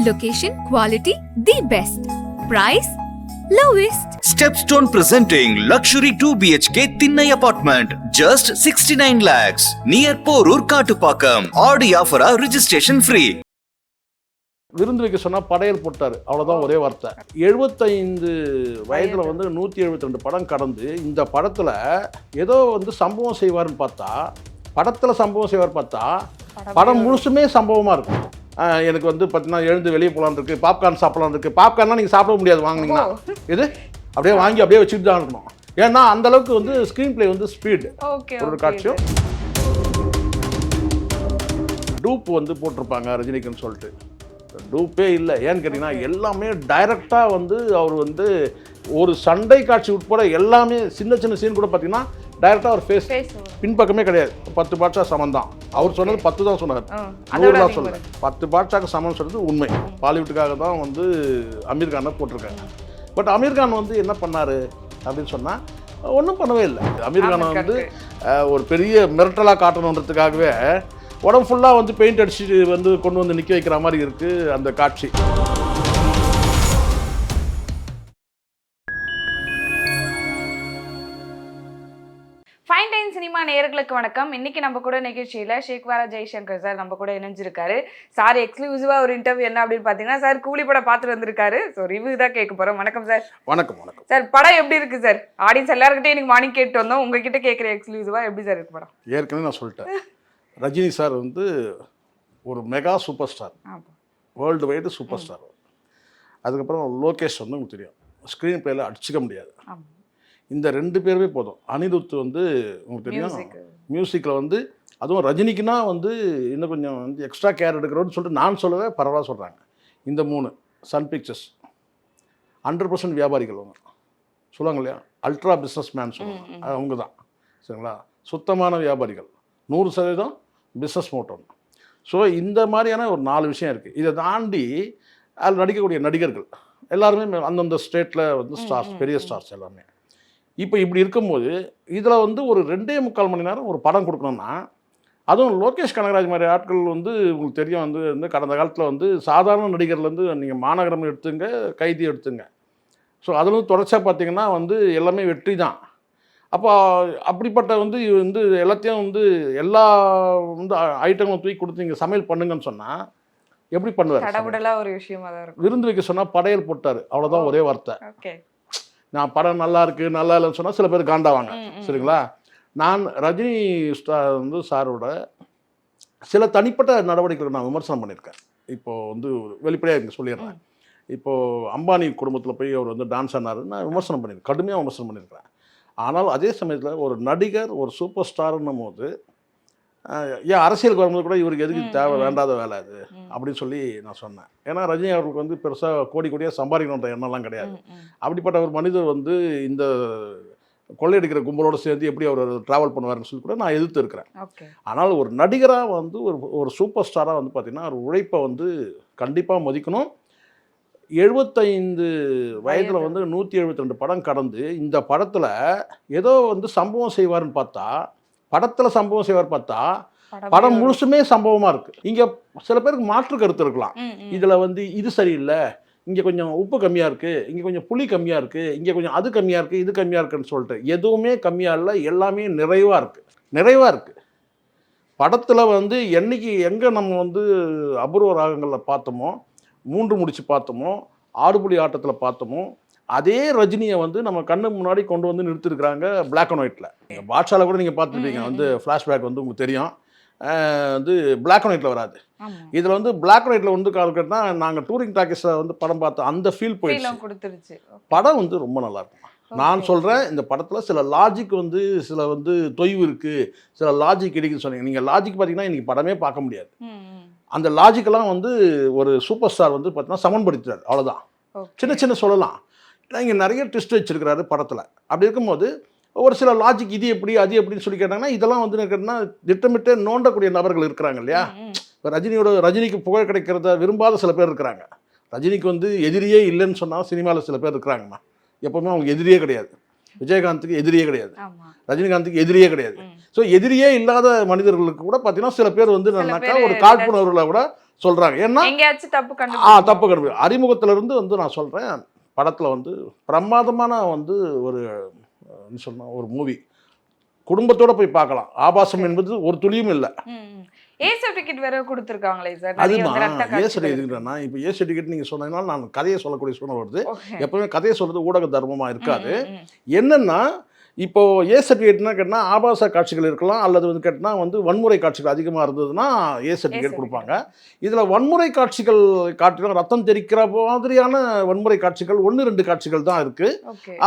Location, quality, the best. Price, lowest. Stepstone presenting luxury 2 BHK Thinnai apartment just 69 lakhs near Porur Kattupakam. Audi offer registration free. விருந்து வைக்க சொன்னால் படையல் போட்டார், அவ்வளோதான் ஒரே வார்த்தை. 75 வயதில் வந்து 172 படம் கடந்து இந்த படத்தில் ஏதோ வந்து சம்பவம் செய்வார்னு பார்த்தா, படத்தில் சம்பவம் செய்வார் பார்த்தா படம் முழுசுமே சம்பவமாக இருக்கும். எனக்கு வந்து பார்த்தீங்கன்னா எழுந்து வெளியே போகலான்னு இருக்குது, பாப்கார்ன் சாப்பிட்லான்னு இருக்குது. பாப்கார்ன்லாம் நீங்கள் சாப்பிட முடியாது வாங்கினீங்கன்னா, இது அப்படியே வாங்கி அப்படியே வச்சுட்டு தான் இருக்கணும். ஏன்னா அந்தளவுக்கு வந்து ஸ்க்ரீன் பிளே வந்து ஸ்பீடு. ஒரு காட்சியும் டூப் வந்து போட்டிருப்பாங்க ரஜினிக்குன்னு சொல்லிட்டு. டூப்பே இல்லை. ஏன்னு கேட்டிங்கன்னா எல்லாமே டைரெக்டாக வந்து அவர் வந்து ஒரு சண்டை காட்சி உட்பட எல்லாமே சின்ன சின்ன சீன் கூட பார்த்தீங்கன்னா டைரெக்டாக அவர் ஃபேஸ் பின்பக்கமே கிடையாது. 10 பாட்ஷா சமம் தான். அவர் சொன்னது 10 தான் சொன்னார், 100 சொல்லலை. 10 பாட்ஷாக்கு சமம் சொல்றது உண்மை. பாலிவுட்டுக்காக தான் வந்து அமீர் கானை போட்டிருக்காங்க. பட் அமீர் கான் வந்து என்ன பண்ணார் அப்படின்னு சொன்னால் ஒன்றும் பண்ணவே இல்லை. அமீர் கானை வந்து ஒரு பெரிய மிரட்டலாக காட்டணுன்றதுக்காகவே உடம்பு ஃபுல்லாக வந்து பெயிண்ட் அடிச்சுட்டு வந்து கொண்டு வந்து நிற்க வைக்கிற மாதிரி இருக்குது அந்த காட்சி. ஃபைன் டைம் சினிமா நேயர்களுக்கு வணக்கம். இன்னைக்கு நம்ம கூட நிகழ்ச்சியில் ஷேக்வாரா ஜெய்சங்கர் சார் நம்ம கூட இணைஞ்சிருக்காரு. சார் எக்ஸ்க்ளூசிவாக ஒரு இன்டர்வியூ என்ன அப்படின்னு பார்த்தீங்கன்னா, சார் கூலி படம் பார்த்துட்டு வந்திருக்காரு. ஸோ ரிவ்யூ தான் கேட்க போகிறோம். வணக்கம் சார். வணக்கம். வணக்கம் சார். படம் எப்படி இருக்கு சார்? ஆடியன்ஸ் எல்லாருக்கிட்டே எனக்கு மார்னிங் கேட்டு வந்தோம், உங்ககிட்ட கேட்குற எக்ஸ்க்ளூசிவாக எப்படி சார் இருக்கு படம்? ஏற்கனவே நான் சொல்லிட்டேன், ரஜினி சார் வந்து ஒரு mega super star, world wide super star. அதுக்கப்புறம் லோகேஷ் வந்து உங்களுக்கு தெரியும், ஸ்க்ரீன் பிளேயில் அடிச்சிக்க முடியாது. இந்த 2 பேருமே போதும். அனிருத் வந்து உங்களுக்கு தெரியும் மியூசிக்கில் வந்து, அதுவும் ரஜினிக்குன்னா வந்து இன்னும் கொஞ்சம் வந்து எக்ஸ்ட்ரா கேர் எடுக்கிறோன்னு சொல்லிட்டு நான் சொல்லவே பரவாயில்ல சொல்கிறாங்க. இந்த 3 சன் பிக்சர்ஸ் 100% வியாபாரிகள் அவங்க சொல்லுவாங்க இல்லையா, அல்ட்ரா பிஸ்னஸ் மேன் சொல்லுவாங்க, அவங்க தான் சரிங்களா, சுத்தமான வியாபாரிகள், 100% பிஸ்னஸ் மோட்டோம். ஸோ இந்த மாதிரியான ஒரு 4 விஷயம் இருக்குது. இதை தாண்டி அதில் நடிக்கக்கூடிய நடிகர்கள் எல்லாருமே அந்தந்த ஸ்டேட்டில் வந்து ஸ்டார்ஸ், பெரிய ஸ்டார்ஸ் எல்லாமே. இப்போ இப்படி இருக்கும்போது இதில் வந்து ஒரு 2.25 மணி நேரம் ஒரு படம் கொடுக்கணும்னா, அதுவும் லோகேஷ் கனகராஜ் மாதிரி ஆட்கள் வந்து உங்களுக்கு தெரியும் வந்து கடந்த காலத்தில் வந்து சாதாரண நடிகர்லேருந்து நீங்கள் மாநகரம் எடுத்துங்க, கைதி எடுத்துங்க, ஸோ அதில் தொடர்ச்சியாக பார்த்தீங்கன்னா வந்து எல்லாமே வெற்றி தான். அப்போ அப்படிப்பட்ட வந்து எல்லாத்தையும் வந்து எல்லா வந்து ஐட்டங்களும் தூக்கி கொடுத்து நீங்கள் சமையல் பண்ணுங்கன்னு சொன்னால் எப்படி பண்ணுவார்? கடவுடலாக ஒரு விஷயமா தான் இருக்கும். விருந்து வைக்க சொன்னால் படையல் போட்டார், அவ்வளோதான் ஒரே வார்த்தை. நான் படம் நல்லா இருக்குது நல்லா இல்லைன்னு சொன்னால் சில பேர் காண்டாவாங்க, சரிங்களா. நான் ரஜினி வந்து சாரோட சில தனிப்பட்ட நடவடிக்கைகளை நான் விமர்சனம் பண்ணியிருக்கேன். இப்போது வந்து வெளிப்படையாக இங்கே சொல்லிடுறேன். இப்போது அம்பானி குடும்பத்தில் போய் அவர் வந்து டான்ஸ் ஆனார், நான் விமர்சனம் பண்ணியிருக்கேன், கடுமையாக விமர்சனம் பண்ணியிருக்கிறேன். ஆனால் அதே சமயத்தில் ஒரு நடிகர் ஒரு சூப்பர் ஸ்டார்ன்னும் போது ஏன் அரசியலுக்கு வரும்போது கூட இவருக்கு எதுக்கு தேவை, வேண்டாத வேலை அது அப்படின்னு சொல்லி நான் சொன்னேன். ஏன்னா ரஜினி அவர்களுக்கு வந்து பெருசாக கோடியாக சம்பாதிக்கணுன்ற எண்ணம்லாம் கிடையாது. அப்படிப்பட்ட ஒரு மனிதர் வந்து இந்த கொள்ளையடிக்கிற கும்பலோடு சேர்ந்து எப்படி அவர் ட்ராவல் பண்ணுவார்னு சொல்லி கூட நான் எதிர்த்து இருக்கிறேன். ஆனால் ஒரு நடிகராக வந்து ஒரு சூப்பர் ஸ்டாராக வந்து பார்த்திங்கன்னா ஒரு உழைப்பை வந்து கண்டிப்பாக மதிக்கணும். 75 வயதில் வந்து 172 படம் கடந்து இந்த படத்தில் ஏதோ வந்து சம்பவம் செய்வார்னு பார்த்தா, படத்தில் சம்பவம் செய்வார் பார்த்தா படம் முழுசுமே சம்பவமாக இருக்குது. இங்கே சில பேருக்கு மாற்று கருத்து இருக்கலாம், இதில் வந்து இது சரியில்லை, இங்கே கொஞ்சம் உப்பு கம்மியாக இருக்குது, இங்கே கொஞ்சம் புளி கம்மியாக இருக்குது, இங்கே கொஞ்சம் அது கம்மியாக இருக்குது, இது கம்மியாக இருக்குன்னு சொல்லிட்டு எதுவுமே கம்மியாக இல்லை, எல்லாமே நிறைவாக இருக்குது. படத்தில் வந்து எங்கே நம்ம வந்து அபூர்வ ராகங்களில் பார்த்தோமோ, 3 முடிச்சு பார்த்தோமோ, ஆடுபுலி ஆட்டத்தில் பார்த்தோமோ, அதே ரஜினியை வந்து நம்ம கண்ணு முன்னாடி கொண்டு வந்து நிறுத்திருக்கிறாங்க பிளாக் அண்ட் ஒயிட்டில். நீங்கள் பாட்ஷாவில் கூட நீங்கள் பார்த்துருப்பீங்க, வந்து ஃப்ளாஷ்பேக் வந்து உங்களுக்கு தெரியும், வந்து பிளாக் அண்ட் ஒயிட்டில் வராது. இதில் வந்து பிளாக் அண்ட் ஒயிட்டில் வந்து கால்கட்னா நாங்கள் டூரிங் டாக்கீஸில் வந்து படம் பார்த்தோம், அந்த ஃபீல் போயிடுச்சு. படம் வந்து ரொம்ப நல்லாயிருக்கும். நான் சொல்கிறேன், இந்த படத்தில் சில லாஜிக் வந்து சில வந்து தொய்வு இருக்குது, சில லாஜிக் கிடைக்குதுன்னு சொன்னீங்க. நீங்கள் லாஜிக் பார்த்தீங்கன்னா இன்றைக்கி படமே பார்க்க முடியாது. அந்த லாஜிக்கெல்லாம் வந்து ஒரு சூப்பர் ஸ்டார் வந்து பார்த்தீங்கன்னா சமன்படுத்துறாரு, அவ்வளோதான். சின்ன சொல்லலாம். இங்கே நிறைய ட்விஸ்ட் வச்சுருக்கிறாரு படத்தில். அப்படி இருக்கும்போது ஒரு சில லாஜிக் இது எப்படி அது எப்படின்னு சொல்லி கேட்டாங்கன்னா, இதெல்லாம் வந்து கேட்டாங்கன்னா திட்டமிட்டு நோண்டக்கூடிய நபர்கள் இருக்கிறாங்க இல்லையா. இப்போ ரஜினிக்கு புகழ் கிடைக்கிறத விரும்பாத சில பேர் இருக்கிறாங்க. ரஜினிக்கு வந்து எதிரியே இல்லைன்னு சொன்னால் சினிமாவில் சில பேர் இருக்கிறாங்கம்மா. எப்போவுமே அவங்க எதிரியே கிடையாது. விஜயகாந்துக்கு எதிரியே கிடையாது, ரஜினிகாந்துக்கு எதிரியே கிடையாது. ஸோ எதிரியே இல்லாத மனிதர்களுக்கு கூட பார்த்தீங்கன்னா சில பேர் வந்து என்னன்னாக்கா ஒரு காழ்ப்புணர்வில் கூட சொல்றாங்க. ஏன்னா எங்கேயாச்சும் தப்பு தப்பு கண்டுபிடி அறிமுகத்துல இருந்து வந்து நான் சொல்றேன், படத்துல வந்து பிரமாதமான வந்து ஒரு சொன்ன ஒரு மூவி குடும்பத்தோட போய் பார்க்கலாம். ஆபாசம் என்பது ஒரு துளியும் இல்லை. ஏ சர்டிபிகேட் வேற கொடுத்துருக்காங்களே சார். அதுதான் ஏ சர்டிபிகேட்னா இப்போ ஏ சர்டிபிகேட் நீங்க சொன்னீங்கன்னா நான் கதையை சொல்லக்கூடிய சூழ்நிலை வருது. எப்பவுமே கதையை சொல்றது ஊடக தர்மமா இருக்காது. என்னன்னா இப்போ ஏ சர்டிஃபிகேட்னா கேட்டினா ஆபாச காட்சிகள் இருக்கலாம், அல்லது வந்து கேட்டினா வந்து வன்முறை காட்சிகள் அதிகமாக இருந்ததுன்னா ஏ சர்டிஃபிகேட் கொடுப்பாங்க. இதில் வன்முறை காட்சிகள் காட்டிலும் ரத்தம் தெரிக்கிற மாதிரியான வன்முறை காட்சிகள் 1-2 காட்சிகள் தான் இருக்குது.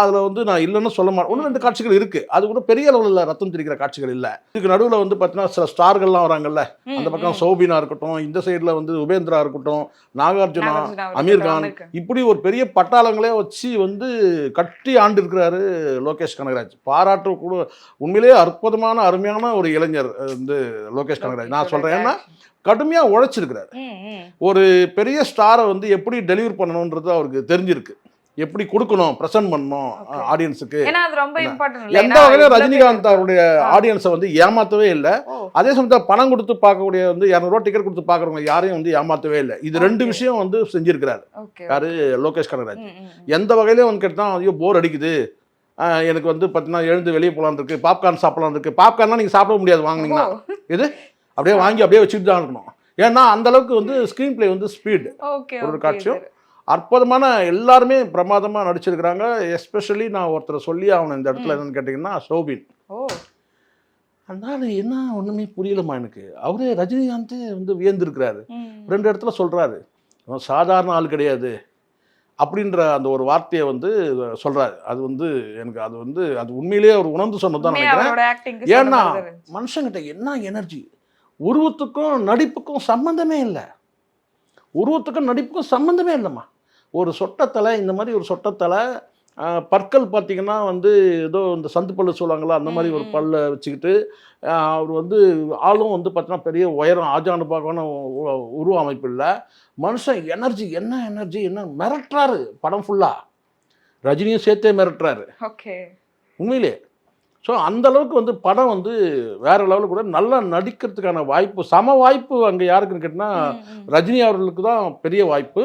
அதில் வந்து நான் இல்லைன்னு சொல்ல மாட்டேன், 1-2 காட்சிகள் இருக்குது. அது கூட பெரிய அளவில் ரத்தம் தெரிக்கிற காட்சிகள் இல்லை. இதுக்கு நடுவில் வந்து பார்த்தீங்கன்னா சில ஸ்டார்கள்லாம் வராங்கல்ல, அந்த பக்கம் சௌபினா இருக்கட்டும், இந்த சைடில் வந்து உபேந்திரா இருக்கட்டும், நாகார்ஜுனா, அமீர்கான், இப்படி ஒரு பெரிய பட்டாளங்களே வச்சு வந்து கட்டி ஆண்டு இருக்கிறாரு லோகேஷ் கனகராஜ். பாராட்டு கூட உண்மையிலேயே அற்புதமான அருமையான ஒரு இளைஞர் வந்து லோகேஷ் கனகராஜ். நான் சொல்றேன், ஏன்னா கடுமையா உழைச்சிருக்கிறார். ஒரு பெரிய ஸ்டாரை வந்து எப்படி டெலிவர் பண்ணணும்ன்றது அவருக்கு தெரிஞ்சிருக்கு, எப்படி கொடுக்கணும், பிரசன்ட் பண்ணணும் ஆடியன்ஸுக்கு. எந்த வகையில ரஜினிகாந்த் அவருடைய ஆடியன்ஸை வந்து ஏமாத்தவே இல்லை. அதே சமயத்தில் பணம் கொடுத்து பார்க்கக்கூடிய வந்து 200 ரூபா டிக்கெட் கொடுத்து பார்க்குறவங்க யாரையும் வந்து ஏமாத்தவே இல்லை. இது 2 விஷயம் வந்து செஞ்சிருக்கிறாரு யாரு, லோகேஷ் கனகராஜ். எந்த வகையிலையும் வந்து கேட்டால் ஐயோ போர் அடிக்குது, எனக்கு வந்து பார்த்தீங்கன்னா எழுந்து வெளியே போகலான்னு இருக்குது, பாப்கார்ன் சாப்பிடலான்னு இருக்குது. பாப்கார்ன்லாம் நீங்கள் சாப்பிட முடியாது வாங்கினீங்கன்னா, இது அப்படியே வாங்கி அப்படியே வச்சுட்டு தான் இருக்கணும். ஏன்னா அந்த அளவுக்கு வந்து ஸ்க்ரீன் பிளே வந்து ஸ்பீடு. ஒரு காட்சியும் அற்புதமான எல்லாருமே பிரமாதமாக நடிச்சிருக்கிறாங்க. எஸ்பெஷலி நான் ஒருத்தர் சொல்லி ஆகணும் இந்த இடத்துல என்னன்னு கேட்டிங்கன்னா சோபின். அதனால என்ன ஒன்றுமே புரியலமா எனக்கு. அவரே ரஜினிகாந்தே வந்து வியந்திருக்கிறாரு. 2 இடத்துல சொல்கிறாரு, சாதாரண ஆள் கிடையாது அப்படின்ற அந்த ஒரு வார்த்தையை வந்து சொல்றாரு. அது வந்து எனக்கு அது வந்து அது உண்மையிலேயே அவர் உணர்ந்து சொன்னதான் நினைக்கிறேன். ஏன்னா மனுஷங்கிட்ட என்ன எனர்ஜி, உருவத்துக்கும் நடிப்புக்கும் சம்பந்தமே இல்லை. உருவத்துக்கும் நடிப்புக்கும் சம்பந்தமே இல்லைம்மா. ஒரு சொட்டத்தலை, இந்த மாதிரி ஒரு சொட்டத்தலை, பற்கள் பார்த்தீங்கன்னா வந்து ஏதோ இந்த சந்து பல்லு சொல்லுவாங்களா அந்த மாதிரி ஒரு பல்லை வச்சுக்கிட்டு அவர் வந்து ஆளும் வந்து பார்த்தீங்கன்னா பெரிய உயரம் ஆஜானுபாகான உருவ அமைப்பு இல்லை. மனுஷன் எனர்ஜி என்ன மிரட்டுறாரு படம் ஃபுல்லாக. ரஜினியும் சேர்த்தே மிரட்டுறாரு உண்மையிலே. ஸோ அந்த அளவுக்கு வந்து படம் வந்து வேற லெவலில் கூட நல்லா நடிக்கிறதுக்கான வாய்ப்பு, சம வாய்ப்பு அங்கே யாருக்குன்னு கேட்டிங்கன்னா ரஜினி அவர்களுக்கு தான் பெரிய வாய்ப்பு.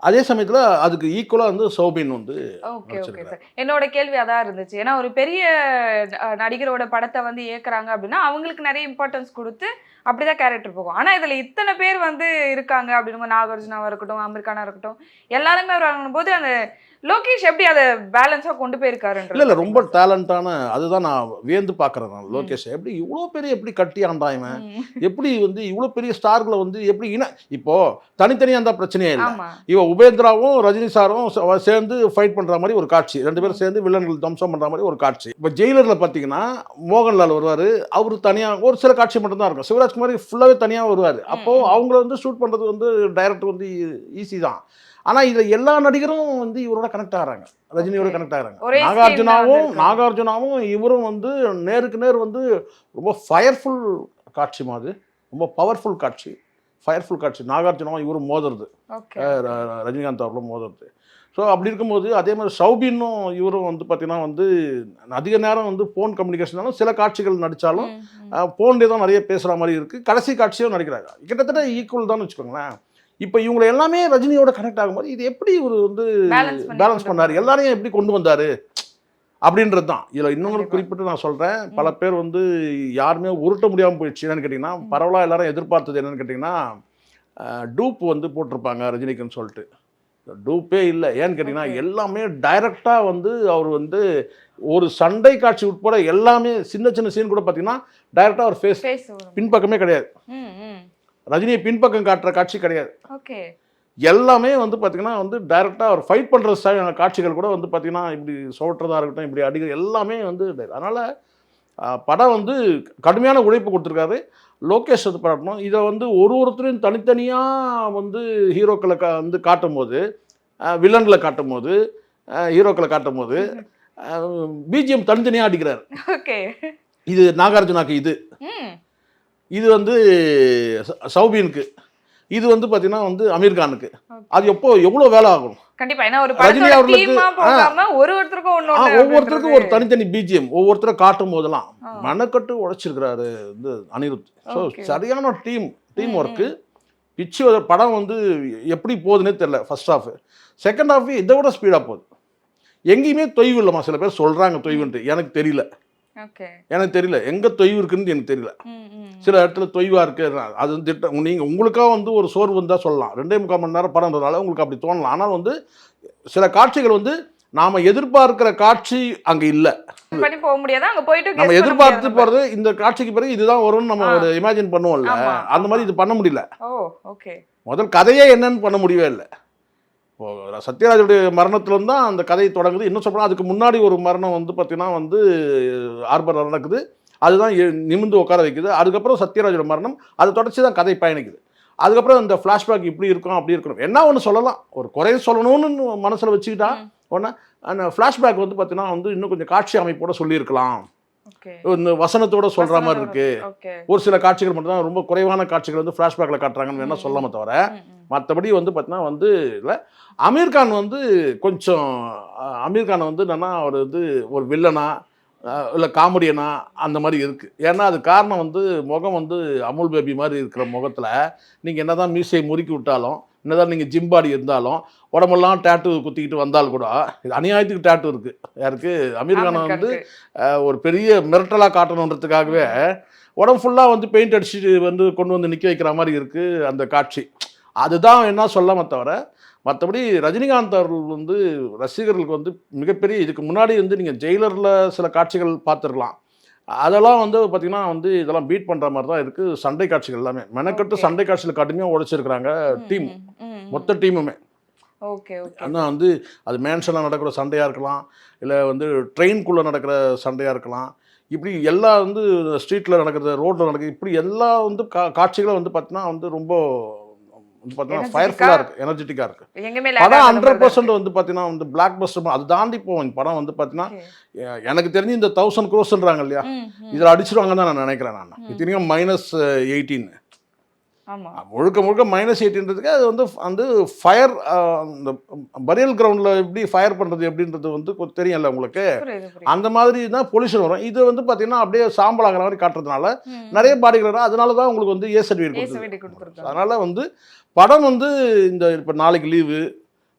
அதே சமயத்தில் அதுக்கு ஈக்குவலாக வந்து சௌபின் வந்து. ஓகே சார், என்னோட கேள்வி அதான் இருந்துச்சு. ஏன்னா ஒரு பெரிய நடிகரோட படத்தை வந்து இயக்குறாங்க அப்படின்னா அவங்களுக்கு நிறைய இம்பார்ட்டன்ஸ் கொடுத்து அப்படிதான் கேரக்டர் போகும். ஆனால் இதில் இத்தனை பேர் வந்து இருக்காங்க அப்படின்னு, நாகார்ஜுனாவாக இருக்கட்டும், அமீர்கானா இருக்கட்டும், எல்லாருமே வராங்கும் போது அந்த லோகேஷ் எப்படி அதை பேலன்ஸாக கொண்டு போயிருக்காரு? இல்லை ரொம்ப டேலண்டான, அதுதான் நான் வியந்து பார்க்குறேன். நான் லோகேஷ் எப்படி இவ்வளோ பெரிய எப்படி கட்டி ஆண்டாயவன், எப்படி வந்து இவ்வளோ பெரிய ஸ்டார்களை வந்து எப்படி இப்போ தனித்தனியாக இருந்தால் பிரச்சனையே இல்லை. இவன் உபேந்திராவும் ரஜினி சாரும் சேர்ந்து ஃபைட் பண்ணுற மாதிரி ஒரு காட்சி, 2 பேரும் சேர்ந்து வில்லன்கள் தம்சம் பண்ணுற மாதிரி ஒரு காட்சி. இப்போ ஜெயிலரில் பார்த்தீங்கன்னா மோகன்லால் வருவார், அவர் தனியாக ஒரு சில காட்சி மட்டும்தான் இருக்கும். சிவராஜ்குமார் ஃபுல்லாகவே தனியாக வருவார். அப்போது அவங்கள வந்து ஷூட் பண்ணுறது வந்து டைரக்டர் வந்து ஈஸி தான். ஆனால் இதில் எல்லா நடிகரும் வந்து இவரோட கனெக்ட் ஆகிறாங்க, ரஜினியோட கனெக்ட் ஆகிறாங்க. நாகார்ஜுனாவும் இவரும் வந்து நேருக்கு நேர் வந்து ரொம்ப ஃபயர்ஃபுல் காட்சி மாதிரி, ரொம்ப பவர்ஃபுல் காட்சி, ஃபயர்ஃபுல் காட்சி. நாகார்ஜுனாவும் இவரும் மோதுறது, ரஜினிகாந்த் அவர்களும் மோதுறது. ஸோ அப்படி இருக்கும்போது அதே மாதிரி சௌபின்னும் இவரும் வந்து பார்த்தீங்கன்னா வந்து அதிக நேரம் வந்து ஃபோன் கம்யூனிகேஷனாலும் சில காட்சிகள் நடித்தாலும் ஃபோன்லேயே தான் நிறைய பேசுகிற மாதிரி இருக்குது. கடைசி காட்சியும் நடிக்கிறாங்க, கிட்டத்தட்ட ஈக்குவல் தான் வச்சுக்கோங்களேன். இப்போ இவங்களை எல்லாமே ரஜினியோட கனெக்ட் ஆகும்போது இது எப்படி இவர் வந்து பேலன்ஸ் பண்ணார், எல்லாரையும் எப்படி கொண்டு வந்தார் அப்படின்றது தான். இதில் இன்னொரு குறிப்பிட்டு நான் சொல்கிறேன், பல பேர் வந்து யாருமே உருட்ட முடியாமல் போயிடுச்சு. என்னென்னு கேட்டிங்கன்னா பரவலாக எல்லாரும் எதிர்பார்த்தது என்னென்னு கேட்டிங்கன்னா டூப் வந்து போட்டிருப்பாங்க ரஜினிக்குன்னு சொல்லிட்டு. டூப்பே இல்லை. ஏன்னு கேட்டிங்கன்னா எல்லாமே டைரக்டாக வந்து அவர் வந்து ஒரு சண்டை காட்சி உட்பட எல்லாமே சின்ன சின்ன சீன் கூட பார்த்தீங்கன்னா டைரக்டாக அவர் ஃபேஸ் பின்பக்கமே கிடையாது. ரஜினியை பின்பக்கம் காட்டுற காட்சி கிடையாது. எல்லாமே வந்து பார்த்தீங்கன்னா வந்து டைரெக்டாக அவர் ஃபைட் பண்ணுற காட்சிகள் கூட வந்து பார்த்தீங்கன்னா இப்படி சோட்டுறதா இருக்கட்டும், இப்படி அடிக்கிற எல்லாமே வந்து. அதனால் படம் வந்து கடுமையான உழைப்பு கொடுத்துருக்காரு லோகேஷ் வந்து பாடணும். இதை வந்து ஒருத்தரையும் தனித்தனியாக வந்து ஹீரோக்களை வந்து காட்டும் போது, வில்லன்களை காட்டும் போது, ஹீரோக்களை காட்டும் போது பிஜிஎம் தனித்தனியாக அடிக்கிறார். இது நாகார்ஜுனாக்கு, இது வந்து சௌபினுக்கு, இது வந்து பார்த்தீங்கன்னா வந்து அமீர்கானுக்கு. அது எவ்வளோ வேலை ஆகும் ரஜினி அவர்களுக்கு. ஒவ்வொருத்தருக்கும் ஒரு தனித்தனி பிஜிஎம் ஒவ்வொருத்தரை காட்டும் போதெல்லாம் மனக்கட்டு உழைச்சிருக்கிறாரு வந்து அனிருத். ஸோ சரியான டீம் ஒர்க்கு. பிச்சு படம் வந்து எப்படி போகுதுன்னே தெரியல ஃபர்ஸ்ட் ஹாஃப். செகண்ட் ஹாஃப் இதை விட ஸ்பீடாக போகுது. எங்கேயுமே தொய்வு இல்லைம்மா. சில பேர் சொல்கிறாங்க தொய்வுன்ட்டு, எனக்கு தெரியல. எனக்கு தெரியல எங்கே தொய்வு இருக்குன்னு எனக்கு தெரியல. சில இடத்துல தொய்வாக இருக்குது. அது வந்து திட்டம் நீங்கள் உங்களுக்காக வந்து ஒரு சோர்வு வந்தால் சொல்லலாம். 2.25 மணி நேரம் படம்ன்றதுனால உங்களுக்கு அப்படி தோணலாம். ஆனால் வந்து சில காட்சிகள் வந்து நாம் எதிர்பார்க்கிற காட்சி அங்கே இல்லை. போக முடியாது, அங்கே போயிட்டு நம்ம எதிர்பார்த்து போகிறது இந்த காட்சிக்கு பிறகு இதுதான் வரும்னு நம்ம ஒரு இமேஜின் பண்ணுவோம்ல, அந்த மாதிரி இது பண்ண முடியல. முதல் கதையே என்னன்னு பண்ண முடியவே இல்லை. இப்போ சத்யராஜுடைய மரணத்துலேருந்து தான் அந்த கதை தொடங்குது. இன்னும் சொல்லலாம் அதுக்கு முன்னாடி ஒரு மரணம் வந்து பார்த்தீங்கன்னா வந்து ஆர்பரில் நடக்குது. அதுதான் நிமிர்ந்து உட்கார வைக்குது. அதுக்கப்புறம் சத்யராஜோட மரணம், அதை தொடர்ச்சி தான் கதை பயணிக்குது. அதுக்கப்புறம் இந்த ஃப்ளாஷ்பேக் இப்படி இருக்கும் அப்படி இருக்கணும் என்ன ஒன்று சொல்லலாம், ஒரு குறைய சொல்லணும்னு மனசில் வச்சுக்கிட்டா ஒன்று அந்த ஃப்ளாஷ்பேக் வந்து பார்த்தீங்கன்னா வந்து இன்னும் கொஞ்சம் காட்சி அமைப்போட சொல்லியிருக்கலாம். இந்த வசனத்தோட சொல்கிற மாதிரி இருக்குது. ஒரு சில காட்சிகள் மட்டும்தான் ரொம்ப குறைவான காட்சிகள் வந்து ஃப்ளாஷ்பேக்கில் காட்டுறாங்கன்னு வேணால் சொல்லாமல் தவிர மற்றபடி வந்து பார்த்தீங்கன்னா வந்து இல்லை. அமீர்கான் வந்து கொஞ்சம் அமீர்கானை வந்து என்னன்னா அவர் வந்து ஒரு வில்லனா இல்லை காமெடியனா அந்த மாதிரி இருக்குது. ஏன்னா அது காரணம் வந்து முகம் வந்து அமுல் பேபி மாதிரி இருக்கிற முகத்தில் நீங்கள் என்ன தான் மீசையை முறுக்கி விட்டாலும், என்னதான் நீங்கள் ஜிம் பாடி இருந்தாலும், உடம்பெல்லாம் டேட்டு குத்திக்கிட்டு வந்தால் கூட இது அநியாயத்துக்கு டேட்டு இருக்குது. யாருக்கு? அமீர்கானை வந்து ஒரு பெரிய மிரட்டலாக காட்டணுன்றதுக்காகவே உடம்பு ஃபுல்லாக வந்து பெயிண்ட் அடிச்சுட்டு வந்து கொண்டு வந்து நிற்க வைக்கிற மாதிரி இருக்குது அந்த காட்சி. அதுதான் என்ன சொல்லாம தவிர மற்றபடி ரஜினிகாந்த் அவர்கள் வந்து ரசிகர்களுக்கு வந்து மிகப்பெரிய இதுக்கு முன்னாடி வந்து நீங்கள் ஜெயிலரில் சில காட்சிகள் பார்த்துருக்கலாம். அதெல்லாம் வந்து பார்த்திங்கன்னா வந்து இதெல்லாம் பீட் பண்ணுற மாதிரி தான் இருக்குது. சண்டை காட்சிகள் எல்லாமே மெனக்கட்டு சண்டை காட்சியில் கடுமையாக உடைச்சிருக்கிறாங்க டீம், மொத்த டீமுமே. ஆனால் வந்து அது மேன்ஷனில் நடக்கிற சண்டையாக இருக்கலாம், இல்லை வந்து ட்ரெயின்குள்ளே நடக்கிற சண்டையாக இருக்கலாம், இப்படி எல்லா வந்து ஸ்ட்ரீட்டில் நடக்கிறது, ரோட்டில் நடக்குது, இப்படி எல்லா வந்து காட்சிகளும் வந்து பார்த்தீங்கன்னா வந்து ரொம்ப பார்த்தீங்கன்னா ஃபயர்ஃபுல்லாக இருக்குது, எனர்ஜெட்டிக்காக இருக்குது. படம் 100% வந்து பார்த்தீங்கன்னா வந்து பிளாக் பஸ்டர். அது தாண்டி போகும் படம் வந்து பார்த்தீங்கன்னா எனக்கு தெரிஞ்சு இந்த 1000 crores இல்லையா, இதில் அடிச்சிருவாங்கன்னு தான் நான் நினைக்கிறேன். நான் இத்தனையும் -18 முழுக்க முழுக்க -18ன்றதுக்கு அது வந்து வந்து ஃபயர் இந்த பரியல் கிரவுண்டில் எப்படி ஃபயர் பண்ணுறது எப்படின்றது வந்து தெரியல உங்களுக்கு. அந்த மாதிரி தான் பொல்யூஷன் வரும். இது வந்து பார்த்தீங்கன்னா அப்படியே சாம்பல் ஆகிற மாதிரி காட்டுறதுனால நிறைய பாடிகள் வரும். அதனால தான் உங்களுக்கு வந்து ஏ சர்டிஃபிகேட் கொடுத்துருக்கு. அதனால் வந்து படம் வந்து இந்த இப்போ நாளைக்கு லீவு,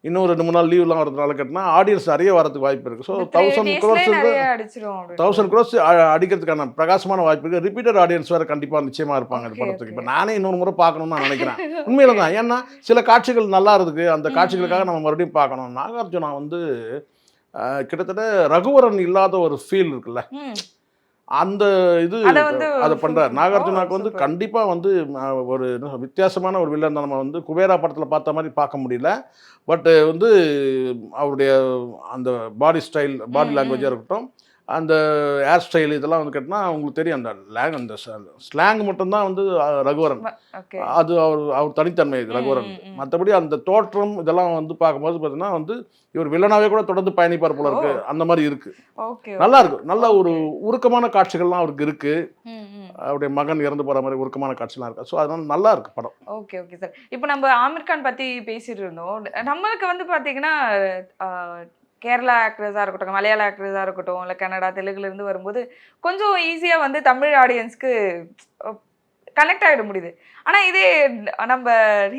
இன்னும் 2-3 நாள் லீவ்லாம் வரதுனால கேட்டினா ஆடியன்ஸ் நிறைய வரதுக்கு வாய்ப்பு இருக்குது. ஸோ 1000 crores அடிக்கிறதுக்கான பிரகாசமான வாய்ப்பு இருக்குது. ரிப்பீட்டட் ஆடியன்ஸ் வேறு கண்டிப்பாக நிச்சயமாக இருப்பாங்க இந்த படத்துக்கு. இப்போ நானே இன்னொரு முறை பார்க்கணும்னு நான் நினைக்கிறேன். உண்மையில தான். ஏன்னா சில காட்சிகள் நல்லா இருக்குது, அந்த காட்சிகளுக்காக நம்ம மறுபடியும் பார்க்கணும். நாகார்ஜுனா வந்து கிட்டத்தட்ட ரகுவரன் இல்லாத ஒரு ஃபீல் இருக்குல்ல, அந்த இது அதை பண்ணுறார். நாகார்ஜுனாவுக்கு வந்து கண்டிப்பாக வந்து ஒரு வித்தியாசமான ஒரு வில்லன் தான். நம்ம வந்து குபேரா படத்தில் பார்த்த மாதிரி பார்க்க முடியல. பட்டு வந்து அவருடைய அந்த பாடி ஸ்டைல், பாடி லாங்குவேஜாக இருக்கட்டும், அந்த ஹேர் ஸ்டைல் இதெல்லாம் வந்து கேட்டினா உங்களுக்கு தெரியும். அந்த ஸ்லாங் மட்டும்தான் வந்து ரகுவரன். அது அவர் தனித்தன்மை இது ரகுவரன். மற்றபடி அந்த தோற்றம் இதெல்லாம் வந்து பார்க்கும்போது பார்த்தீங்கன்னா வந்து இவர் வில்லனாவே கூட தொடர்ந்து பயணிப்பார் போல இருக்கு. அந்த மாதிரி இருக்கு. நல்லா இருக்கு. நல்ல ஒரு உருக்கமான காட்சிகள்லாம் அவருக்கு இருக்கு. அவருடைய மகன் இறந்து போற மாதிரி உருக்கமான காட்சிலாம் இருக்கு. ஸோ அதனால நல்லா இருக்கு படம். Okay sir. இப்போ நம்ம ஆமீர் கான் பத்தி பேசிட்டு இருந்தோம். நம்மளுக்கு வந்து பாத்தீங்கன்னா கேரளா ஆக்டர்ஸாக இருக்கட்டும், மலையாள ஆக்டர்ஸாக இருக்கட்டும், இல்லை கன்னடா தெலுங்குலேருந்து வரும்போது கொஞ்சம் ஈஸியாக வந்து தமிழ் ஆடியன்ஸ்க்கு கனெக்ட் ஆகிட முடியுது. ஆனால் இதே நம்ம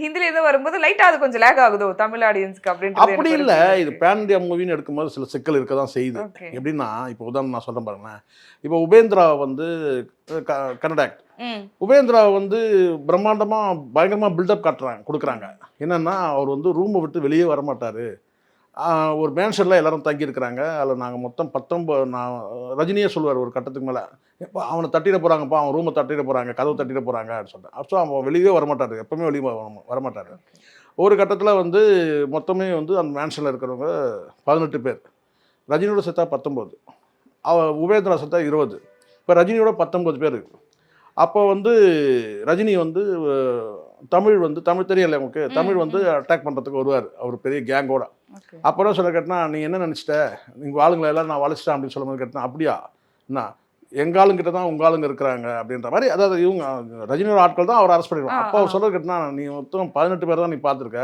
ஹிந்திலேருந்து வரும்போது லைட்டாக அது கொஞ்சம் லேக் ஆகுதோ தமிழ் ஆடியன்ஸ்க்கு அப்படின்ட்டு. அப்படி இல்லை, இது பேன் இண்டியா மூவின்னு எடுக்கும்போது சில சிக்கல் இருக்க தான் செய்யுது. எப்படின்னா இப்போ உதாரணம் நான் சொல்கிறேன் பாருங்களேன். இப்போ உபேந்திரா வந்து கன்னடா ஆக்ட், உபேந்திரா வந்து பிரம்மாண்டமாக பயங்கரமாக பில்டப் கொடுக்குறாங்க. என்னென்னா அவர் வந்து ரூமை விட்டு வெளியே வரமாட்டார். ஒரு மேன்ஷனில் எல்லோரும் தங்கியிருக்கிறாங்க. அதில் நாங்கள் மொத்தம் 19 ரஜினியே சொல்லுவார் ஒரு கட்டத்துக்கு மேலே, எப்போ அவனை தட்டிட போகிறாங்கப்பா, அவன் ரூமை தட்டிட போகிறாங்க, கதவு தட்டிட போகிறாங்க அப்படின்னு சொல்லிட்டு. அப்போ அவன் வெளியே வரமாட்டார், எப்போவுமே வெளியே வரமாட்டார். ஒரு கட்டத்தில் வந்து மொத்தமே வந்து அந்த மேன்ஷனில் இருக்கிறவங்க 18 பேர். ரஜினியோட சேர்த்தா 19, உபேந்திரா சேர்த்தா 20. இப்போ ரஜினியோட 19 பேர் இருக்குது. அப்போ வந்து ரஜினி வந்து தமிழ் தெரியல உங்களுக்கு, தமிழ் வந்து அட்டாக் பண்ணுறதுக்கு வருவார் அவர் பெரிய கேங்கோட. அப்புறம் சொல்ல கேட்டினா நீ என்ன நினச்சிட்ட, நீங்கள் ஆளுங்களை எல்லோரும் நான் வளைச்சிட்டேன் அப்படின்னு சொல்லும்போது கேட்டினா அப்படியா என்ன எங்கள் ஆளுங்கிட்ட தான் உங்கள் ஆளுங்க இருக்கிறாங்க அப்படின்ற மாதிரி. அதாவது இவங்க ரஜினியோட ஆட்கள் தான் அவர் அரெஸ்ட் பண்ணிடுவாங்க. அப்போ அவர் சொல்ல கேட்டினா நீ மொத்தம் 18 பேர் தான் நீ பார்த்துருக்க,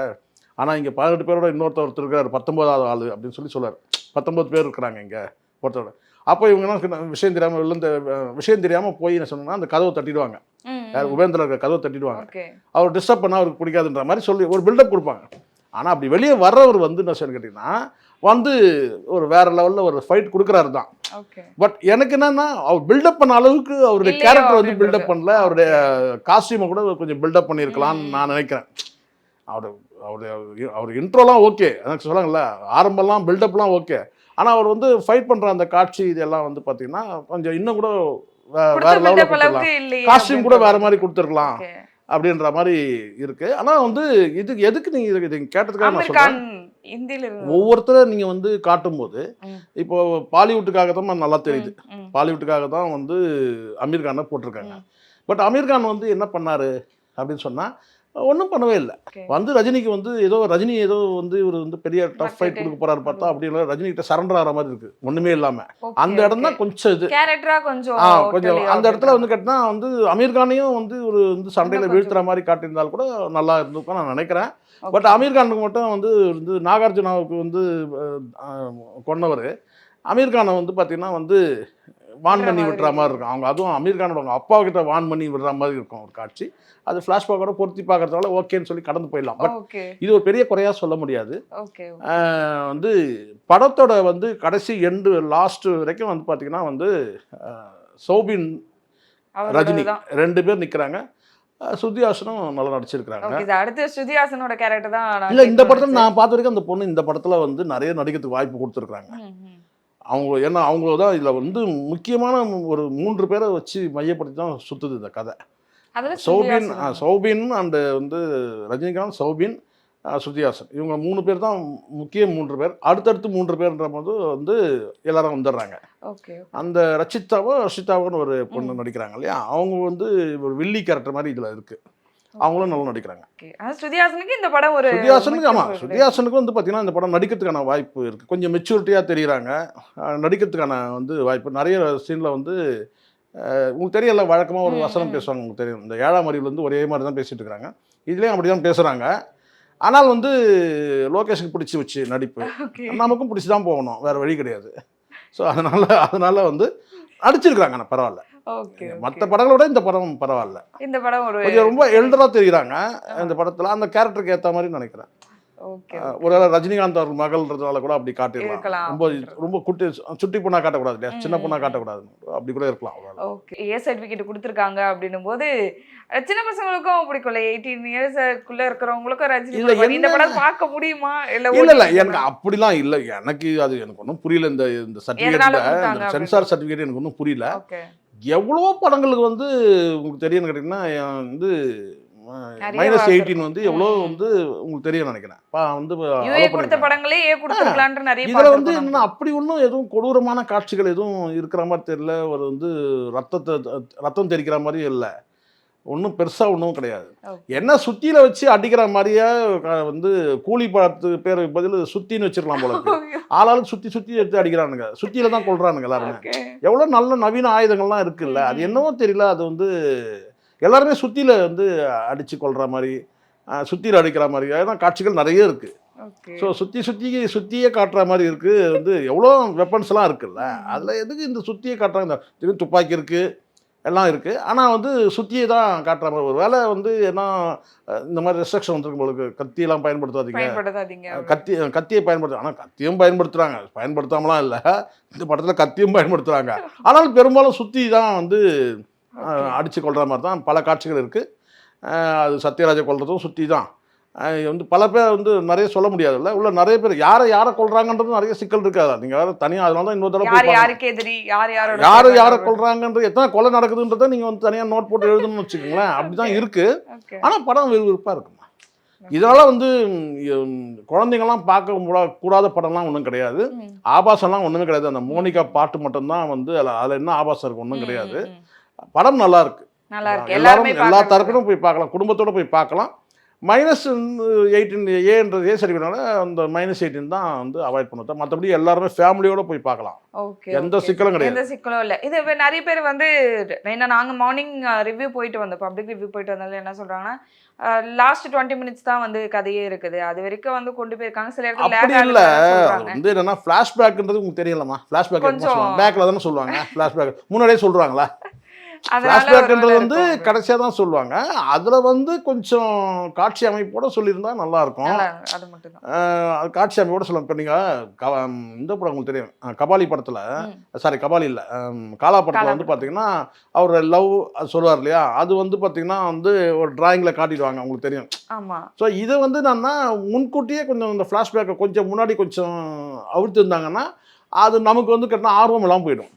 ஆனால் இங்கே 18 பேரோட ஒருத்தர் இருக்கார் 19வது ஆள் அப்படின்னு சொல்லுவார். 19 பேர் இருக்கிறாங்க இங்கே ஒருத்தரோட. அப்போ இவங்கன்னா விஷயம் தெரியாமல் போய் என்ன சொன்னாங்கன்னா அந்த கதவை தட்டிடுவாங்க. உபேந்திர கதவை தட்டிடுவாங்க. ஓகே. அவர் டிஸ்டர்ப் பண்ணால் அவருக்கு பிடிக்காதுன்ற மாதிரி சொல்லி ஒரு பில்டப் கொடுப்பாங்க. ஆனால் அப்படி வெளியே வர்றவர் வந்து என்ன செய்யணும் கேட்டிங்கன்னா வந்து ஒரு வேற லெவலில் ஒரு ஃபைட் கொடுக்குறாரு தான். ஓகே. பட் எனக்கு என்னன்னா அவர் பில்டப் பண்ண அளவுக்கு அவருடைய இல்லையோ கேரக்டர் வந்து அப்படின்றது. பில்டப் பண்ணல. அவருடைய காஸ்டியூமை கூட கொஞ்சம் பில்டப் பண்ணியிருக்கலாம்னு நான் நினைக்கிறேன். அவர் இன்ட்ரோலாம் ஓகே, எனக்கு சொல்லுவாங்கல்ல ஆரம்பம்லாம் பில்டப்லாம் ஓகே. ஆனால் அவர் வந்து ஃபைட் பண்ணுற அந்த காட்சி இதெல்லாம் வந்து பார்த்தீங்கன்னா கொஞ்சம் இன்னும் கூட வேற லெவலில் கொடுத்துருக்கலாம். காஸ்டியூம் கூட வேற மாதிரி கொடுத்துருக்கலாம் அப்படின்ற மாதிரி இருக்கு. ஆனால் வந்து இதுக்கு எதுக்கு நீங்கள் இது கேட்டதுக்காக நான் சொல்கிறேன், ஒவ்வொருத்தரும் நீங்கள் வந்து காட்டும்போது இப்போ பாலிவுட்டுக்காக தான் நல்லா தெரியுது. பாலிவுட்டுக்காக தான் வந்து அமீர் கானை போட்டிருக்காங்க. பட் அமீர் கான் வந்து என்ன பண்ணாரு அப்படின்னு சொன்னால் ஒன்றும் பண்ணவே இல்லை. வந்து ரஜினிக்கு வந்து ரஜினி ஏதோ வந்து இவர் வந்து பெரிய டஃப் ஃபைட் கொடுக்க போறாரு பார்த்தா அப்படி இல்லை, ரஜினி கிட்ட சரண்டர் ஆகிற மாதிரி இருக்கு. ஒண்ணுமே இல்லாம அந்த இடம் தான் கொஞ்சம் இது கொஞ்சம் அந்த இடத்துல வந்து கேட்டா வந்து அமீர் கானையும் வந்து ஒரு வந்து சண்டையில வீழ்த்துற மாதிரி காட்டியிருந்தால் கூட நல்லா இருந்திருக்கும் நான் நினைக்கிறேன். பட் அமீர் கானுக்கு மட்டும் வந்து நாகார்ஜுனாவுக்கு வந்து கொன்னவர் அமீர் கானை வந்து பார்த்தீங்கன்னா வந்து வான் பண்ணி விடுற மாதிரி இருக்கும். அவங்க அதுவும் அமீர் கானோட அவங்க அப்பா கிட்ட வான் பண்ணி விடுற மாதிரி இருக்கும் ஒரு காட்சி. அது ஃப்ளாஷ்பேக்கோட பொருத்தி பார்க்கறதால ஓகேன்னு சொல்லி கடந்து போயிடலாம். பட் இது ஒரு பெரிய குறையா சொல்ல முடியாது. வந்து படத்தோட வந்து கடைசி எண்டு லாஸ்ட் வரைக்கும் வந்து பார்த்தீங்கன்னா வந்து சௌபின் ரஜினி 2 பேர் நிற்கிறாங்க. ஸ்ருதிஹாசனும் நல்லா நடிச்சிருக்காங்க. அடுத்து ஸ்ருதிஹாசனோட கேரக்டர் தான் இல்லை இந்த படத்தில் நான் பார்த்த வரைக்கும் அந்த பொண்ணு இந்த படத்தில் வந்து நிறைய நடிக்கிறதுக்கு வாய்ப்பு கொடுத்துருக்காங்க. அவங்க ஏன்னா அவங்க தான் இதில் வந்து முக்கியமான ஒரு 3 பேரை வச்சு மையப்படுத்தி தான் சுற்றுது இந்த கதை. சௌபின் அண்டு வந்து ரஜினிகாந்த், சௌபின், ஸ்ருதிஹாசன் இவங்க 3 பேர் தான் முக்கிய 3 பேர். அடுத்தடுத்து 3 பேர்ன்ற போது வந்து எல்லாரும் வந்துடுறாங்க. அந்த ரச்சிதாவோன்னு ஒரு பொண்ணு நடிக்கிறாங்க இல்லையா, அவங்க வந்து ஒரு வில்லி கேரக்டர் மாதிரி இதில் இருக்குது. அவங்களும் நல்லா நடிக்கிறாங்க. ஸ்ருதிஹாசனுக்கு இந்த படம் ஒரு ஸ்ருதிஹாசனுக்கு வந்து பார்த்தீங்கன்னா இந்த படம் நடிக்கிறதுக்கான வாய்ப்பு இருக்குது. கொஞ்சம் மெச்சூரிட்டியாக தெரியுறாங்க. நடிக்கிறதுக்கான வந்து வாய்ப்பு நிறைய சீனில் வந்து உங்களுக்கு தெரியல, வழக்கமாக ஒரு வசனம் பேசுவாங்க. உங்களுக்கு தெரியும், இந்த 7ஆம் அறிவுலேருந்து ஒரே மாதிரி தான் பேசிட்டு இருக்கிறாங்க. இதுலேயும் அப்படி தான் பேசுகிறாங்க. ஆனால் வந்து லோகேஷுக்கு பிடிச்சி வச்சு நடிப்பு நமக்கும் பிடிச்சி தான் போகணும், வேறு வழி கிடையாது. ஸோ அதனால வந்து நடிச்சிருக்கிறாங்க. ஆனால் பரவாயில்ல, மற்ற படங்களோட இந்த படம் பரவாயில்ல. இந்த படம் கொஞ்சம் ரொம்ப எல்டரா தெரியுறாங்க இந்த படத்துல. அந்த கேரக்டருக்கு ஏற்ற மாதிரி நினைக்கிறேன். ஒருவேளை ரஜினிகாந்த் அவர் மகள்ன்றதுனால கூட அப்படி காட்டிடலாம். ரொம்ப ரொம்ப குட்டி சுட்டி பொண்ணா காட்டக்கூடாது இல்லையா, சின்ன பொண்ணா காட்டக்கூடாது, அப்படி கூட இருக்கலாம். ஏ சர்டிஃபிகேட் கொடுத்துருக்காங்க அப்படின்னும் போது சின்ன பசங்களுக்கும் பிடிக்கும்ல, 18 இயர்ஸ்க்குள்ள இருக்கிறவங்களுக்கும் ரஜினி இந்த படம் பார்க்க முடியுமா? இல்ல எனக்கு அப்படிலாம் இல்லை. எனக்கு அது எனக்கு ஒன்றும் புரியல. இந்த சர்டிஃபிகேட் சென்சார் சர்டிஃபிகேட் எனக்கு ஒன்றும் புரியல. எவ்வளோ படங்களுக்கு வந்து உங்களுக்கு தெரியும்னு கேட்டிங்கன்னா வந்து -18 வந்து எவ்வளோ வந்து உங்களுக்கு தெரியும் நினைக்கிறேன். வந்து இதில் வந்து என்னன்னா அப்படி ஒன்றும் எதுவும் கொடூரமான காட்சிகள் எதுவும் இருக்கிற மாதிரி தெரியல. ஒரு வந்து ரத்தம் தெரிக்கிற மாதிரி இல்லை, ஒன்றும் பெருசாக ஒன்றும் கிடையாது. என்ன சுத்தியில வச்சு அடிக்கிற மாதிரியே வந்து கூலி படத்து பேர் பதில் சுத்தின்னு வச்சிருக்கலாம் போல இருக்கு. ஆளாளுக்கு சுத்தி எடுத்து அடிக்கிறானுங்க, சுத்தியில தான் கொள்றானுங்க எல்லாருமே. எவ்வளோ நல்ல நவீன ஆயுதங்கள்லாம் இருக்குல்ல, அது என்னவோ தெரியல. அது வந்து எல்லாருமே சுத்தியில வந்து அடிச்சு கொள்ற மாதிரி, சுத்தியில அடிக்கிற மாதிரி தான் காட்சிகள் நிறைய இருக்கு. ஸோ சுத்தியே காட்டுற மாதிரி இருக்கு. வந்து எவ்வளோ வெப்பன்ஸ்லாம் இருக்குல்ல, அதில் எதுக்கு இந்த சுத்தியை காட்டுறாங்க? துப்பாக்கி இருக்கு, எல்லாம் இருக்குது. ஆனால் வந்து சுற்றியை தான் காட்டுற மாதிரி. ஒரு வேலை வந்து ஏன்னா இந்த மாதிரி ரெஸ்ட்ரிக்ஷன் வந்துருக்கு உங்களுக்கு, கத்தியெல்லாம் பயன்படுத்தாதீங்க, கத்தியை பயன்படுத்து. ஆனால் கத்தியும் பயன்படுத்துகிறாங்க, பயன்படுத்தாமலாம் இல்லை, இந்த படத்தில் கத்தியும் பயன்படுத்துகிறாங்க. ஆனாலும் பெரும்பாலும் சுற்றி தான் வந்து அடித்து கொள்கிற மாதிரி தான் பல காட்சிகள் இருக்குது. அது சத்யராஜை கொள்றதும் சுற்றி தான். வந்து பல பேர் வந்து நிறைய சொல்ல முடியாதுல்ல, உள்ள நிறைய பேர் யாரை கொள்றாங்கன்றது நிறைய சிக்கல் இருக்காது. நீங்க வேற தனியாக அதனால தான் இன்னொரு தடவை யாரை கொள்றாங்கன்றது, எத்தனை கொலை நடக்குதுன்றதை நீங்க வந்து தனியாக நோட் போட்டு எழுதணும்னு வச்சுக்கோங்களேன். அப்படிதான் இருக்கு. ஆனா படம் விறுவிறுப்பா இருக்குமா. இதனால வந்து குழந்தைங்கள்லாம் பார்க்க கூடாத படம்லாம் ஒன்றும் கிடையாது, ஆபாசம்லாம் ஒன்றுமே கிடையாது. அந்த மோனிகா பாட்டு மட்டும்தான் வந்து அதில் என்ன ஆபாசம் இருக்கு, ஒன்றும் கிடையாது. படம் நல்லா இருக்கு, எல்லாரும் எல்லா தரப்பிலும் போய் பார்க்கலாம், குடும்பத்தோட போய் பார்க்கலாம். -18 ஏன்றது ஏ சர்டிஃபிகேட்னால அந்த -18 தான் வந்து அவாய்ட் பண்ணுறோம். மற்றபடி எல்லாருமே ஃபேமிலியோட போய் பார்க்கலாம், எந்த சிக்கலும் கிடையாது, எந்த சிக்கலும் இல்லை. இது நிறைய பேர் வந்து என்ன, நாங்கள் மார்னிங் ரிவ்யூ போயிட்டு வந்தோம், பப்ளிக் ரிவ்யூ போயிட்டு வந்தாலும் என்ன சொல்கிறாங்கன்னா லாஸ்ட் 20 மினிட்ஸ் தான் வந்து கதையே இருக்குது, அது வரைக்கும் வந்து கொண்டு போயிருக்காங்க. சில இடத்துல இல்லை வந்து என்னன்னா ஃப்ளாஷ்பேக்ன்றது உங்களுக்கு தெரியலமா, ஃப்ளாஷ்பேக் பேக்கில் தானே சொல்லுவாங்க. ஃப்ளாஷ்பேக் முன்னாடியே சொல்கிறாங்களா? ஃப்ளாஷ்பேக்ன்றது வந்து கடைசியாக தான் சொல்லுவாங்க. அதில் வந்து கொஞ்சம் காட்சி அமைப்போட சொல்லியிருந்தா நல்லா இருக்கும். அது மட்டும் தான். அது காட்சி அமைப்போட சொல்லுவாங்க. இப்போ நீங்கள் இந்த படம் உங்களுக்கு தெரியும், கபாலி படத்தில், சாரி கபாலி இல்லை, காலா படத்தில் வந்து பார்த்தீங்கன்னா அவர் லவ் சொல்லுவார் இல்லையா, அது வந்து பார்த்தீங்கன்னா வந்து ஒரு டிராயிங்கில் காட்டிடுவாங்க, உங்களுக்கு தெரியும். ஆமாம். ஸோ இதை வந்து நான் முன்கூட்டியே கொஞ்சம் இந்த ஃப்ளாஷ்பேக்கை கொஞ்சம் முன்னாடி கொஞ்சம் அவிழ்த்து இருந்தாங்கன்னா அது நமக்கு வந்து கேட்டால் ஆர்வம் எல்லாம் போயிடும்.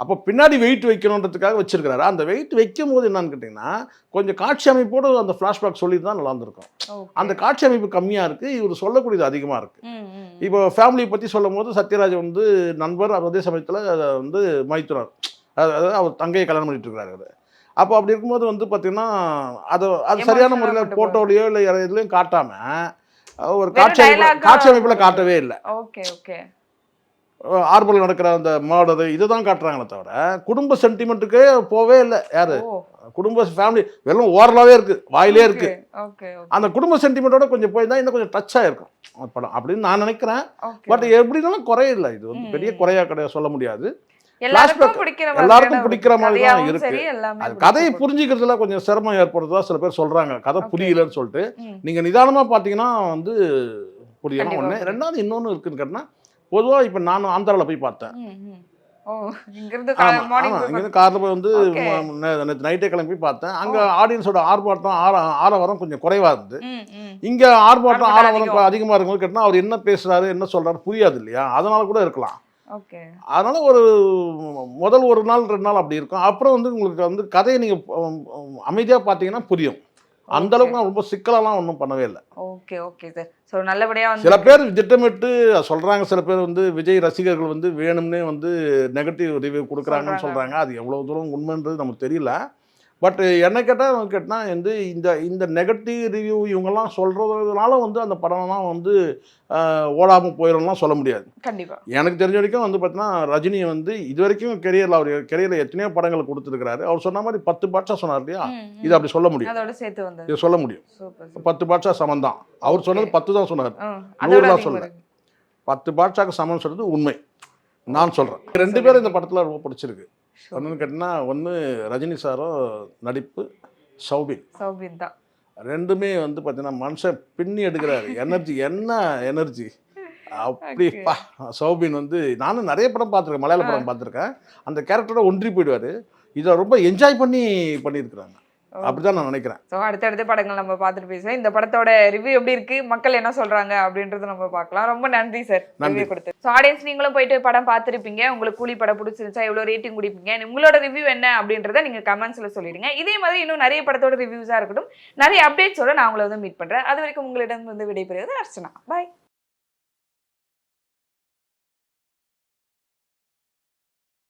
அப்போ பின்னாடி வெயிட் வைக்கணுன்றதுக்காக வச்சிருக்கிறாரு. அந்த வெயிட் வைக்கும் போது என்னன்னு கேட்டிங்கன்னா கொஞ்சம் காட்சி அமைப்போடு அந்த ஃப்ளாஷ்பேக் சொல்லிட்டு தான் நல்லா இருந்திருக்கும். அந்த காட்சி அமைப்பு கம்மியாக இருக்குது, இவர் சொல்லக்கூடியது அதிகமாக இருக்குது. இப்போ ஃபேமிலியை பற்றி சொல்லும் போது சத்யராஜ் வந்து நண்பர், அதே சமயத்தில் வந்து மைத்துனர், அதாவது அவர் தங்கையை கல்யாணம் பண்ணிட்டு இருக்கிறாரு அவர். அப்போ அப்படி இருக்கும்போது வந்து பார்த்தீங்கன்னா அது சரியான முறையில் ஃபோட்டோலையோ இல்லை இதுலையும் காட்டாமல் ஒரு காட்சி அமைப்பில் காட்டவே இல்லை. Okay okay. ஆர்பல் நடக்கிற அந்த மர்டரு இதை தான் காட்டுறாங்களே தவிர குடும்ப சென்டிமெண்ட்டுக்கே போவே இல்லை. யாரு குடும்ப ஃபேமிலி வெறும் ஓரலாவே இருக்கு, வாயிலே இருக்கு. அந்த குடும்ப சென்டிமெண்ட்டோட கொஞ்சம் போய் தான் இன்னும் கொஞ்சம் டச் ஆயிருக்கும் படம் அப்படின்னு நான் நினைக்கிறேன். பட் எப்படினாலும் குறையில்லை, இது வந்து பெரிய குறையா கிடையாது, சொல்ல முடியாது. எல்லாருக்கும் பிடிக்கிற மாதிரி தான் இருக்கு. அது கதையை புரிஞ்சுக்கிறதுல கொஞ்சம் சிரமம் ஏற்படுறதா சில பேர் சொல்றாங்க, கதை புரியலன்னு சொல்லிட்டு. நீங்க நிதானமா பாத்தீங்கன்னா வந்து புரியணும். ஒண்ணு. ரெண்டாவது இன்னொன்னு இருக்குன்னு கேட்டா, பொதுவாக இப்போ நான் ஆந்திராவில் போய் பார்த்தேன். இங்கேருந்து காரில் போய் வந்து நேற்று நைட்டே கிளம்பி பார்த்தேன். அங்கே ஆடியன்ஸோட ஆர்ப்பாட்டம் ஆரவாரம் கொஞ்சம் குறைவாக இருந்தது. இங்கே ஆர்ப்பாட்டம் ஆரவாரம் அதிகமாக இருக்கும்போது கேட்டால் அவர் என்ன பேசுகிறாரு என்ன சொல்கிறாரு புரியாது இல்லையா, அதனால கூட இருக்கலாம். அதனால ஒரு முதல் 1 நாள் 2 நாள் அப்படி இருக்கும். அப்புறம் வந்து உங்களுக்கு வந்து கதையை நீங்கள் அமைதியாக பார்த்தீங்கன்னா புரியும். அந்த அளவுக்கு நான் ரொம்ப சிக்கலெல்லாம் ஒன்றும் பண்ணவே இல்லை. Okay okay sir. ஸோ நல்லபடியாக சில பேர் திட்டமிட்டு சொல்கிறாங்க, சில பேர் வந்து விஜய் ரசிகர்கள் வந்து வேணும்னே வந்து நெகட்டிவ் ரிவ்யூ கொடுக்குறாங்கன்னு சொல்கிறாங்க. அது எவ்வளோ தூரம் உண்மைன்றது நமக்கு தெரியல. பட் என்ன கேட்டால் வந்து இந்த நெகட்டிவ் ரிவ்யூ இவங்கெல்லாம் சொல்கிறதுனால வந்து அந்த படம்லாம் வந்து ஓடாமல் போயிடும்லாம் சொல்ல முடியாது. கண்டிப்பாக எனக்கு தெரிஞ்ச வரைக்கும் வந்து பார்த்தீங்கன்னா ரஜினி வந்து இது வரைக்கும் அவர் கெரியரில் எத்தனையோ படங்கள் கொடுத்துருக்கிறாரு. அவர் சொன்ன மாதிரி 10 பாட்ஷா சொன்னார் இல்லையா, இது அப்படி சொல்ல முடியும், இது சொல்ல முடியும். 10 பாட்ஷா சமம் தான். அவர் சொன்னது 10 தான் சொன்னார், 100லாம் சொல்லல. 10 பாட்ஷாக்கு சமம் சொல்றது உண்மை. நான் சொல்கிறேன் 2 பேரும் இந்த படத்தில் ரொம்ப பிடிச்சிருக்கு. ஒன்றுன்னு கேட்டிங்கன்னா, ஒன்று ரஜினி சாரும் நடிப்பு, சௌபின் தான். ரெண்டுமே வந்து பார்த்தீங்கன்னா மனுஷன் பின்னி எடுக்கிறாரு. எனர்ஜி என்ன எனர்ஜி அப்படிப்பா. சௌபின் வந்து நானும் நிறைய படம் பார்த்துருக்கேன், மலையாள படம் பார்த்துருக்கேன். அந்த கேரக்டரோட ஒன்றி போயிடுவார். இதை ரொம்ப என்ஜாய் பண்ணியிருக்கிறாங்க. அப்படிதான் நான் நினைக்கிறேன். ஸோ அடுத்தடுத்த படங்கள் நம்ம பார்த்துட்டு பேசுவோம். இந்த படத்தோட ரிவ்யூ எப்படி இருக்கு, மக்கள் என்ன சொல்றாங்க அப்படின்றத நம்ம பார்க்கலாம். ரொம்ப நன்றி சார் ரிவ்யூ கொடுத்து. ஸோ ஆடியன்ஸ் நீங்களும் போயிட்டு படம் பார்த்துருப்பீங்க, உங்களுக்கு கூலி படம் பிடிச்சிருந்துச்சா, எவ்வளோ ரேட்டிங் கொடுப்பீங்க, உங்களோட ரிவ்யூ என்ன அப்படின்றத நீங்க கமெண்ட்ஸ்ல சொல்லிடுங்க. இதே மாதிரி இன்னும் நிறைய படத்தோட ரிவ்யூஸா இருக்கட்டும், நிறைய அப்டேட்ஸோட நான் உங்களை வந்து மீட் பண்றேன். அது வரைக்கும் உங்களிடம் வந்து விடைபெறுவது அர்ச்சனா. பாய்.